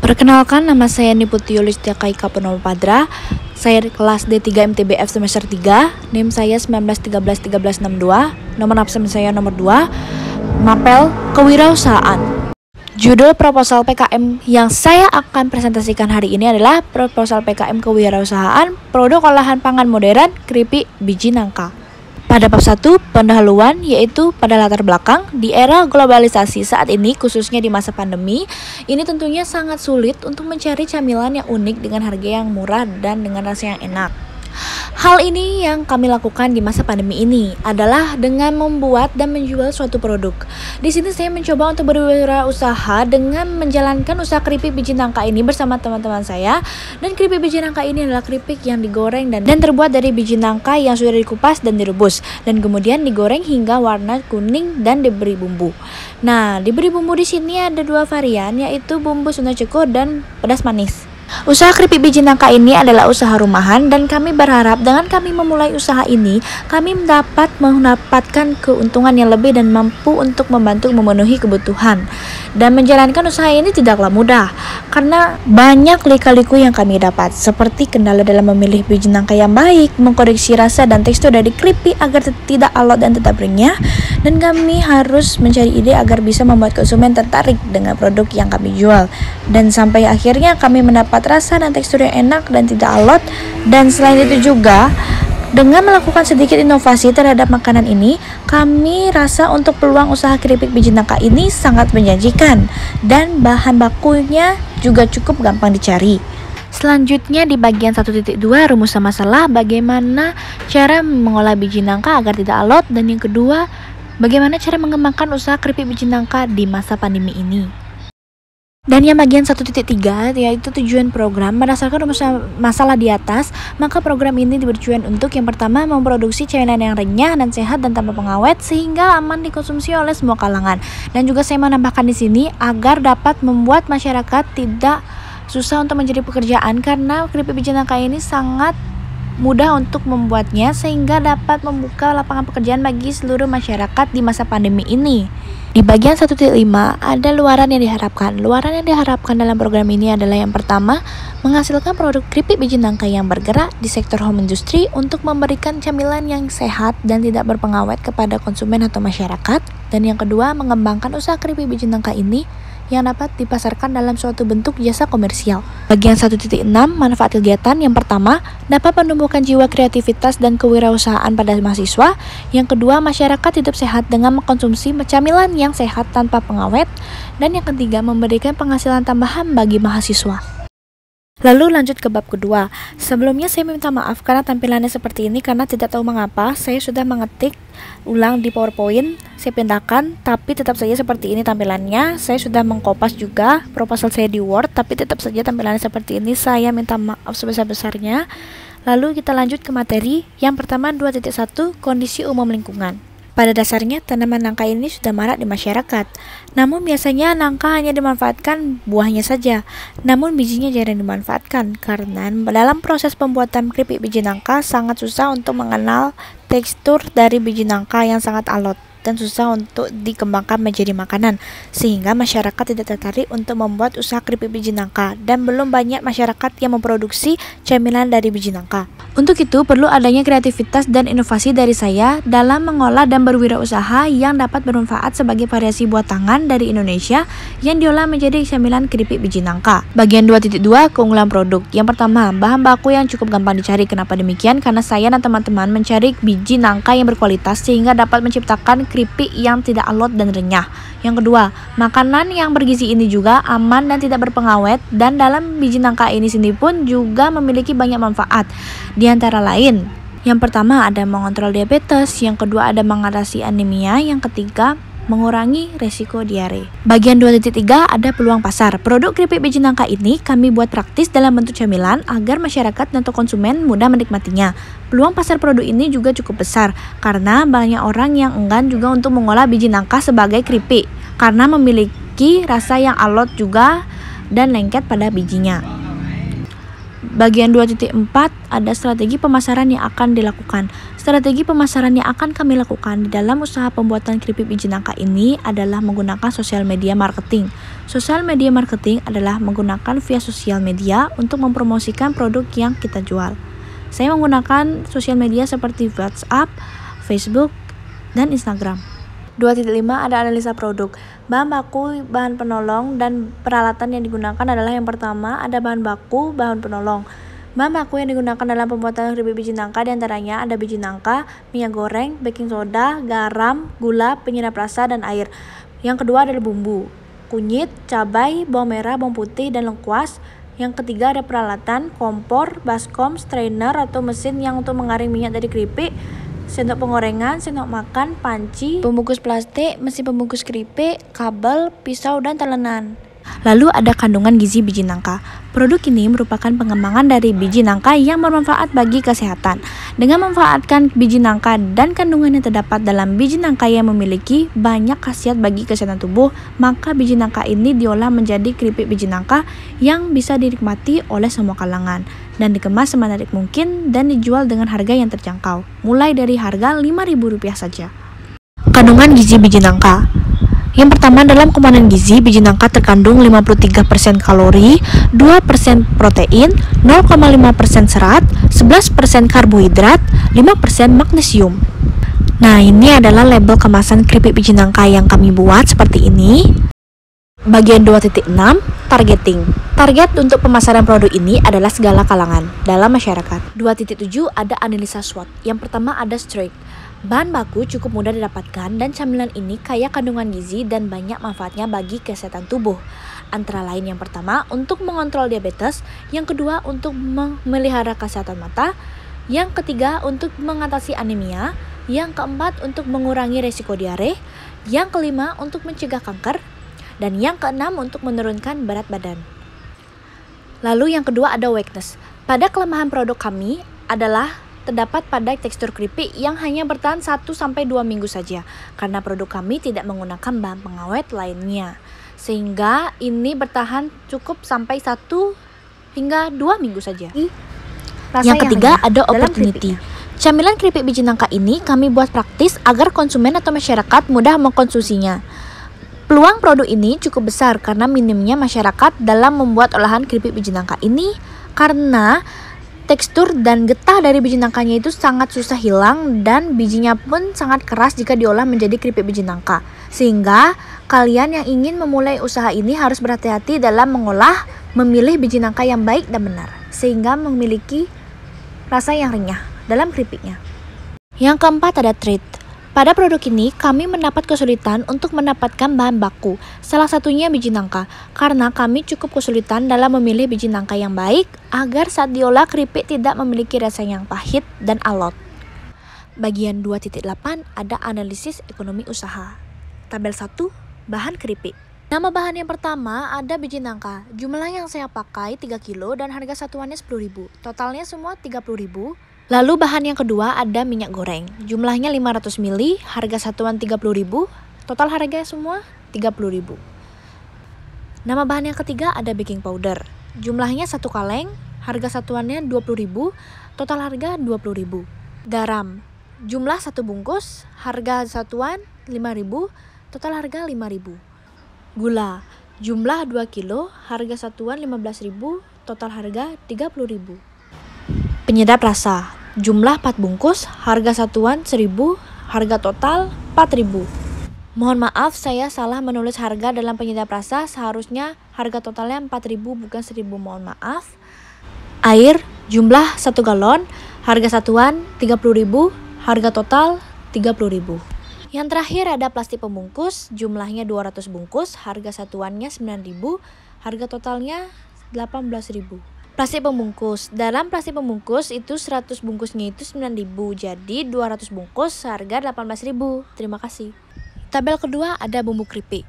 Perkenalkan, nama saya Niputi Yulistia Kaika Purnomo Padra. Saya kelas D3 MTBF semester 3. NIM saya 19131362. Nomor absen saya nomor 2. Mapel Kewirausahaan. Judul proposal PKM yang saya akan presentasikan hari ini adalah proposal PKM Kewirausahaan Produk Olahan Pangan Modern Keripik Biji Nangka. Pada bab 1, pendahuluan, yaitu pada latar belakang di era globalisasi saat ini, khususnya di masa pandemi, ini tentunya sangat sulit untuk mencari camilan yang unik dengan harga yang murah dan dengan rasa yang enak. Hal ini yang kami lakukan di masa pandemi ini adalah dengan membuat dan menjual suatu produk. Di sini saya mencoba untuk berwirausaha dengan menjalankan usaha keripik biji nangka ini bersama teman-teman saya. Dan keripik biji nangka ini adalah keripik yang digoreng dan terbuat dari biji nangka yang sudah dikupas dan direbus dan kemudian digoreng hingga warna kuning dan diberi bumbu. Nah, diberi bumbu di sini ada 2 varian, yaitu bumbu Sunda Cukur dan pedas manis. Usaha keripik biji nangka ini adalah usaha rumahan dan kami berharap dengan kami memulai usaha ini, kami dapat mendapatkan keuntungan yang lebih dan mampu untuk membantu memenuhi kebutuhan. Dan menjalankan usaha ini tidaklah mudah, karena banyak lika-liku yang kami dapat, seperti kendala dalam memilih biji nangka yang baik, mengkoreksi rasa dan tekstur dari keripik agar tidak alot dan tetap renyah, dan kami harus mencari ide agar bisa membuat konsumen tertarik dengan produk yang kami jual. Dan sampai akhirnya kami mendapat rasa dan tekstur yang enak dan tidak alot. Dan selain itu juga, dengan melakukan sedikit inovasi terhadap makanan ini, kami rasa untuk peluang usaha keripik biji nangka ini sangat menjanjikan dan bahan bakunya juga cukup gampang dicari. Selanjutnya di bagian 1.2, rumusan masalah bagaimana cara mengolah biji nangka agar tidak alot, dan yang kedua, bagaimana cara mengembangkan usaha keripik biji nangka di masa pandemi ini. Dan yang bagian 1.3, yaitu tujuan program. Berdasarkan rumusan masalah di atas, maka program ini bertujuan untuk yang pertama, memproduksi camilan yang renyah dan sehat dan tanpa pengawet sehingga aman dikonsumsi oleh semua kalangan. Dan juga saya menambahkan di sini agar dapat membuat masyarakat tidak susah untuk mencari pekerjaan, karena keripik biji nangka ini sangat mudah untuk membuatnya sehingga dapat membuka lapangan pekerjaan bagi seluruh masyarakat di masa pandemi ini. Di bagian 1.5 ada luaran yang diharapkan. Luaran yang diharapkan dalam program ini adalah yang pertama, menghasilkan produk keripik biji nangka yang bergerak di sektor home industry untuk memberikan camilan yang sehat dan tidak berpengawet kepada konsumen atau masyarakat. Dan yang kedua, mengembangkan usaha keripik biji nangka ini yang dapat dipasarkan dalam suatu bentuk jasa komersial. Bagian 1.6, manfaat kegiatan. Yang pertama, dapat menumbuhkan jiwa kreativitas dan kewirausahaan pada mahasiswa. Yang kedua, masyarakat hidup sehat dengan mengkonsumsi camilan yang sehat tanpa pengawet. Dan yang ketiga, memberikan penghasilan tambahan bagi mahasiswa. Lalu lanjut ke bab kedua. Sebelumnya saya minta maaf karena tampilannya seperti ini, karena tidak tahu mengapa saya sudah mengetik ulang di PowerPoint, saya pindahkan, tapi tetap saja seperti ini tampilannya. Saya sudah mengkopas juga proposal saya di Word, tapi tetap saja tampilannya seperti ini. Saya minta maaf sebesar-besarnya. Lalu kita lanjut ke materi. Yang pertama 2.1, kondisi umum lingkungan. Pada dasarnya tanaman nangka ini sudah marak di masyarakat. Namun biasanya nangka hanya dimanfaatkan buahnya saja. Namun bijinya jarang dimanfaatkan karena dalam proses pembuatan keripik biji nangka sangat susah untuk mengenal tekstur dari biji nangka yang sangat alot dan susah untuk dikembangkan menjadi makanan, sehingga masyarakat tidak tertarik untuk membuat usaha keripik biji nangka dan belum banyak masyarakat yang memproduksi camilan dari biji nangka. Untuk itu perlu adanya kreativitas dan inovasi dari saya dalam mengolah dan berwirausaha yang dapat bermanfaat sebagai variasi buah tangan dari Indonesia yang diolah menjadi camilan keripik biji nangka. Bagian 2.2, keunggulan produk. Yang pertama, bahan baku yang cukup gampang dicari. Kenapa demikian? Karena saya dan teman-teman mencari biji nangka yang berkualitas sehingga dapat menciptakan keripik yang tidak alot dan renyah. Yang kedua, makanan yang bergizi ini juga aman dan tidak berpengawet, dan dalam biji nangka ini sendiri pun juga memiliki banyak manfaat. Di antara lain, yang pertama ada mengontrol diabetes, yang kedua ada mengatasi anemia, yang ketiga mengurangi resiko diare. Bagian 2.3 ada peluang pasar. Produk keripik biji nangka ini kami buat praktis dalam bentuk camilan agar masyarakat dan konsumen mudah menikmatinya. Peluang pasar produk ini juga cukup besar karena banyak orang yang enggan juga untuk mengolah biji nangka sebagai keripik karena memiliki rasa yang alot juga dan lengket pada bijinya. Bagian 2.4 ada strategi pemasaran yang akan dilakukan. Strategi pemasaran yang akan kami lakukan di dalam usaha pembuatan keripik biji nangka ini adalah menggunakan sosial media marketing. Sosial media marketing adalah menggunakan via sosial media untuk mempromosikan produk yang kita jual. Saya menggunakan sosial media seperti WhatsApp, Facebook, dan Instagram. 2.5 ada analisa produk. Bahan baku, bahan penolong, dan peralatan yang digunakan adalah yang pertama ada bahan baku, bahan penolong. Bahan baku yang digunakan dalam pembuatan keripik biji nangka diantaranya ada biji nangka, minyak goreng, baking soda, garam, gula, penyedap rasa, dan air. Yang kedua adalah bumbu, kunyit, cabai, bawang merah, bawang putih, dan lengkuas. Yang ketiga ada peralatan, kompor, baskom, strainer atau mesin yang untuk mengaring minyak dari keripik, sendok penggorengan, sendok makan, panci, pembungkus plastik, mesin pembungkus keripik, kabel, pisau, dan talenan. Lalu ada kandungan gizi biji nangka. Produk ini merupakan pengembangan dari biji nangka yang bermanfaat bagi kesehatan. Dengan memanfaatkan biji nangka dan kandungan yang terdapat dalam biji nangka yang memiliki banyak khasiat bagi kesehatan tubuh, maka biji nangka ini diolah menjadi keripik biji nangka yang bisa dinikmati oleh semua kalangan dan dikemas semenarik mungkin dan dijual dengan harga yang terjangkau, mulai dari harga Rp5.000 saja. Kandungan gizi biji nangka. Yang pertama, dalam komponen gizi, biji nangka terkandung 53% kalori, 2% protein, 0,5% serat, 11% karbohidrat, 5% magnesium. Nah, ini adalah label kemasan keripik biji nangka yang kami buat seperti ini. Bagian 2.6, targeting. Target untuk pemasaran produk ini adalah segala kalangan dalam masyarakat. 2.7 ada analisa SWOT. Yang pertama ada strength. Bahan baku cukup mudah didapatkan dan camilan ini kaya kandungan gizi dan banyak manfaatnya bagi kesehatan tubuh. Antara lain yang pertama untuk mengontrol diabetes, yang kedua untuk memelihara kesehatan mata, yang ketiga untuk mengatasi anemia, yang keempat untuk mengurangi resiko diare, yang kelima untuk mencegah kanker, dan yang keenam untuk menurunkan berat badan. Lalu yang kedua ada weakness. Pada kelemahan produk kami adalah terdapat pada tekstur keripik yang hanya bertahan 1-2 minggu saja karena produk kami tidak menggunakan bahan pengawet lainnya, sehingga ini bertahan cukup sampai 1 hingga 2 minggu saja. Yang ketiga ada opportunity. Camilan keripik biji nangka ini kami buat praktis agar konsumen atau masyarakat mudah mengkonsumsinya. Peluang produk ini cukup besar karena minimnya masyarakat dalam membuat olahan keripik biji nangka ini karena tekstur dan getah dari biji nangkanya itu sangat susah hilang dan bijinya pun sangat keras jika diolah menjadi keripik biji nangka. Sehingga kalian yang ingin memulai usaha ini harus berhati-hati dalam mengolah, memilih biji nangka yang baik dan benar sehingga memiliki rasa yang renyah dalam keripiknya. Yang keempat ada trade. Pada produk ini, kami mendapat kesulitan untuk mendapatkan bahan baku, salah satunya biji nangka, karena kami cukup kesulitan dalam memilih biji nangka yang baik agar saat diolah keripik tidak memiliki rasa yang pahit dan alot. Bagian 2.8 ada analisis ekonomi usaha. Tabel 1, bahan keripik. Nama bahan yang pertama ada biji nangka. Jumlah yang saya pakai 3 kilo dan harga satuannya 10.000. Totalnya semua 30.000. Lalu bahan yang kedua ada minyak goreng. Jumlahnya 500 ml, harga satuan 30.000. Total harga semua 30.000. Nama bahan yang ketiga ada baking powder. Jumlahnya 1 kaleng, harga satuannya 20.000. Total harga 20.000. Garam. Jumlah 1 bungkus, harga satuan 5.000. Total harga 5.000. Gula. Jumlah 2 kilo, harga satuan 15.000. Total harga 30.000. Penyedap rasa, jumlah 4 bungkus, harga satuan 1.000, harga total 4.000. Mohon maaf saya salah menulis harga dalam penyedap rasa, seharusnya harga totalnya 4.000 bukan 1.000, mohon maaf. Air, jumlah 1 galon, harga satuan 30.000, harga total 30.000. Yang terakhir ada plastik pembungkus, jumlahnya 200 bungkus, harga satuannya 9.000, harga totalnya 18.000. Plastik pembungkus. Dalam plastik pembungkus itu 100 bungkusnya itu 9.000. Jadi 200 bungkus harga 18.000. Terima kasih. Tabel kedua ada bumbu keripik.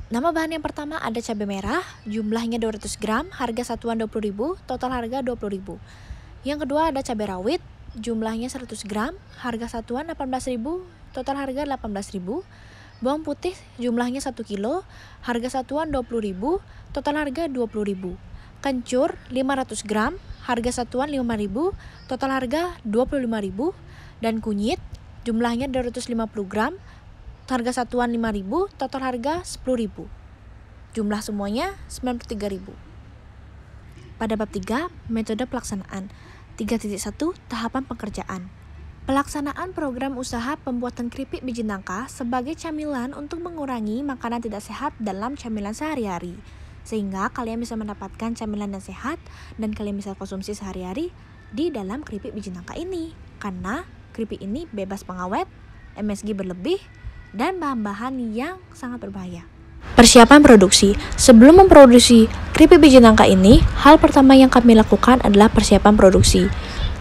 Nama bahan yang pertama ada cabai merah, jumlahnya 200 gram, harga satuan 20.000, total harga 20.000. Yang kedua ada cabai rawit, jumlahnya 100 gram, harga satuan 18.000, total harga 18.000. Bawang putih jumlahnya 1 kilo, harga satuan 20.000, total harga 20.000. Kencur 500 gram, harga satuan 5.000, total harga 25.000. Dan kunyit, jumlahnya 250 gram, harga satuan 5.000, total harga 10.000. Jumlah semuanya 93.000. Pada bab 3, metode pelaksanaan. 3.1 tahapan pekerjaan. Pelaksanaan program usaha pembuatan keripik biji nangka sebagai camilan untuk mengurangi makanan tidak sehat dalam camilan sehari-hari. Sehingga kalian bisa mendapatkan camilan yang sehat dan kalian bisa konsumsi sehari-hari di dalam keripik biji nangka ini. Karena keripik ini bebas pengawet, MSG berlebih, dan bahan-bahan yang sangat berbahaya. Persiapan produksi. Sebelum memproduksi keripik biji nangka ini, hal pertama yang kami lakukan adalah persiapan produksi.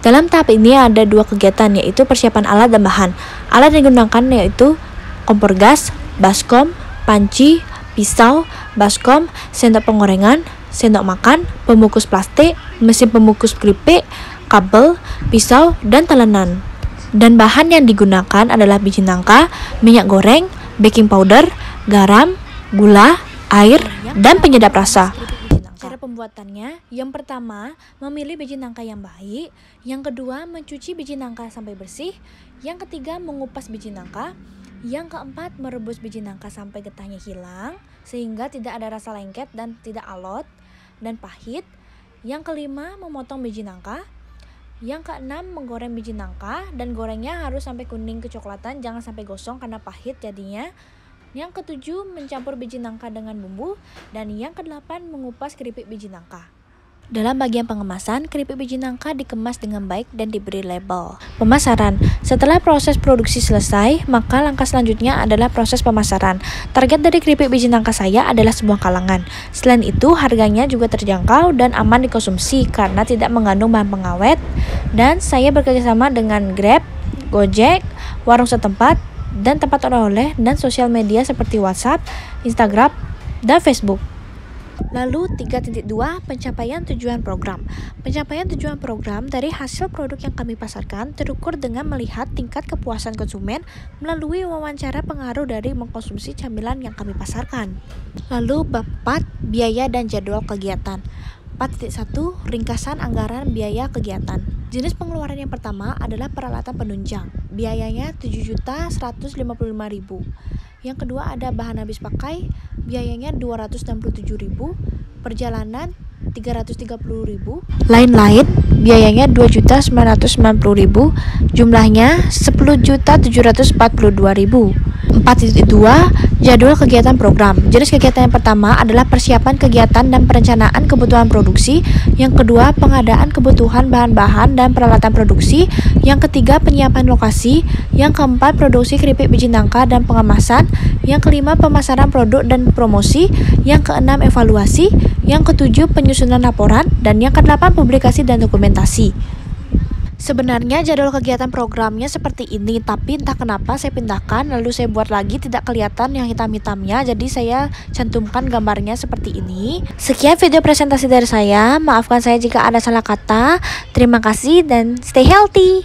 Dalam tahap ini ada 2 kegiatan, yaitu persiapan alat dan bahan. Alat yang digunakan yaitu kompor gas, baskom, panci, pisau, baskom, sendok penggorengan, sendok makan, pemukus plastik, mesin pemukus keripik, kabel, pisau, dan talenan. Dan bahan yang digunakan adalah biji nangka, minyak goreng, baking powder, garam, gula, air, dan penyedap rasa. Cara pembuatannya, yang pertama, memilih biji nangka yang baik. Yang kedua, mencuci biji nangka sampai bersih. Yang ketiga, mengupas biji nangka. Yang keempat, merebus biji nangka sampai getahnya hilang, sehingga tidak ada rasa lengket dan tidak alot dan pahit. Yang kelima, memotong biji nangka. Yang keenam, menggoreng biji nangka, dan gorengnya harus sampai kuning kecoklatan, jangan sampai gosong karena pahit jadinya. Yang ketujuh, mencampur biji nangka dengan bumbu. Dan yang kedelapan, mengupas keripik biji nangka. Dalam bagian pengemasan, keripik biji nangka dikemas dengan baik dan diberi label. Pemasaran. Setelah proses produksi selesai, maka langkah selanjutnya adalah proses pemasaran. Target dari keripik biji nangka saya adalah sebuah kalangan. Selain itu, harganya juga terjangkau dan aman dikonsumsi karena tidak mengandung bahan pengawet. Dan saya bekerjasama dengan Grab, Gojek, warung setempat, dan tempat oleh-oleh dan sosial media seperti WhatsApp, Instagram, dan Facebook. Lalu 3.2 pencapaian tujuan program. Pencapaian tujuan program dari hasil produk yang kami pasarkan terukur dengan melihat tingkat kepuasan konsumen melalui wawancara pengaruh dari mengkonsumsi camilan yang kami pasarkan. Lalu bab 4 biaya dan jadwal kegiatan. 4.1 ringkasan anggaran biaya kegiatan. Jenis pengeluaran yang pertama adalah peralatan penunjang. Biayanya 7.155.000. Yang kedua ada bahan habis pakai, biayanya 267.000. Perjalanan 330.000. Lain-lain biayanya 2.990.000. Jumlahnya 10.742.000. 4.2 jadwal kegiatan program. Jenis kegiatan yang pertama adalah persiapan kegiatan dan perencanaan kebutuhan produksi. Yang kedua, pengadaan kebutuhan bahan-bahan dan peralatan produksi. Yang ketiga, penyiapan lokasi. Yang keempat, produksi keripik biji nangka dan pengemasan. Yang kelima, pemasaran produk dan promosi. Yang keenam, evaluasi. Yang ketujuh, penyusunan laporan. Dan yang kedelapan, publikasi dan dokumentasi. Sebenarnya jadwal kegiatan programnya seperti ini, tapi entah kenapa saya pindahkan lalu saya buat lagi tidak kelihatan yang hitam-hitamnya, jadi saya cantumkan gambarnya seperti ini. Sekian video presentasi dari saya, maafkan saya jika ada salah kata. Terima kasih dan stay healthy.